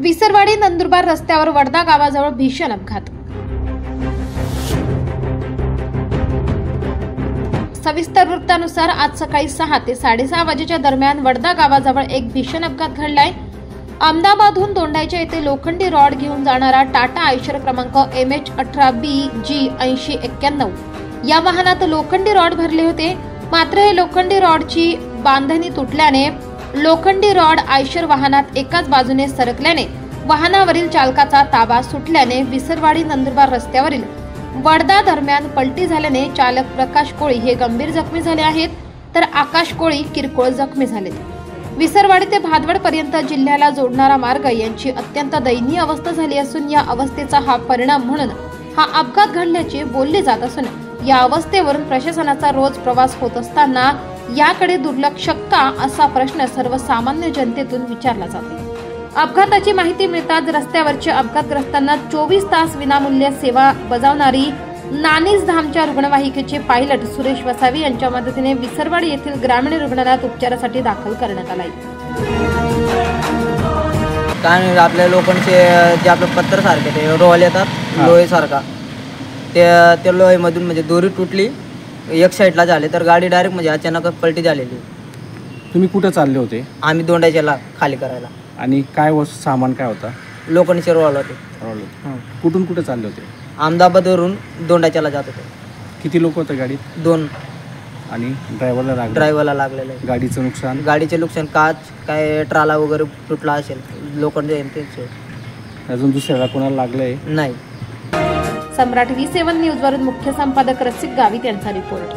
विसरवाडी नंदुरबार रस्त्यावर वडदा गावाजवळ भीषण अपघात। सविस्तर वृत्तानुसार आज सकाळी 6 ते 6:30 वाजेच्या दरम्यान वडदा गावाजवळ एक भीषण अपघात घडलाय। अहमदाबादहून दोंडाईच्या येथे लोखंडी रॉड घेऊन जाणारा टाटा आयशर क्रमांक MH18BG 8091 या वाहनात लोखंडी रॉड भरले होते। मात्र हे लोखंडी रॉडची बांधणी तुटल्याने लोखंडी रॉड आयशर वाहनात एकाच बाजूने सरकल्याने वाहनावरील चालकाचा ताबा सुटल्याने विसरवाडी नंदुरबार रस्त्यावरील वडदा दरम्यान पलटी झाल्याने चालक प्रकाश कोळी हे गंभीर जखमी झाले आहेत, तर आकाश कोळी किरकोळ जखमी झाले। विसरवाडी ते भादवड पर्यंत जिल्ह्याला जोडणारा मार्ग यांची अत्यंत दयनीय अवस्था झाली असून या अवस्थेचा हा परिणाम म्हणून हा अपघात घडल्याचे बोलले जात असून या अवस्थेवरून प्रशासनाचा रोज प्रवास होत असताना याकडे दुर्लक्ष का असा प्रश्न सर्वसामान्य जनतेतून विचारला जातो। अपघाताची माहिती मिळताच रस्त्यावरच्या अपघातग्रस्तांना 24 तास विनामूल्य सेवा बजावणारी नानीज धामच्या रुग्णवाहिकेचे पायलट सुरेश वसावी यांच्या मदतीने विसरवाडी येथील ग्रामीण रुग्णालयात उपचारासाठी दाखल करण्यात आला आहे। काय आपल्या लोकांचे जे आपले पत्तर सारखे ते रोल येतात लोहेसारखा ते लोहेमधून म्हणजे दोरी तुटली, एक साईडला झाले तर गाडी डायरेक्ट म्हणजे अचानक पलटी झालेली। तुम्ही कुठे चालले होते? आम्ही दोंडाच्याला खाली करायला। आणि काय सामान काय होता? लोखंडचे रोल होते। कुठून कुठे चालले होते? अहमदाबादवरून दोंडाच्याला जात होते। किती लोक होते गाडीत? 2। आणि ड्रायव्हरला लागलेलं आहे। गाडीचं नुकसान काच काय ट्राला वगैरे तुटला असेल, लोखंड अजून दुसऱ्याला कोणाला लागलंय? नाही। सम्राट V7 न्यूज वरून मुख्य संपादक रसिक गावित यांचा रिपोर्ट।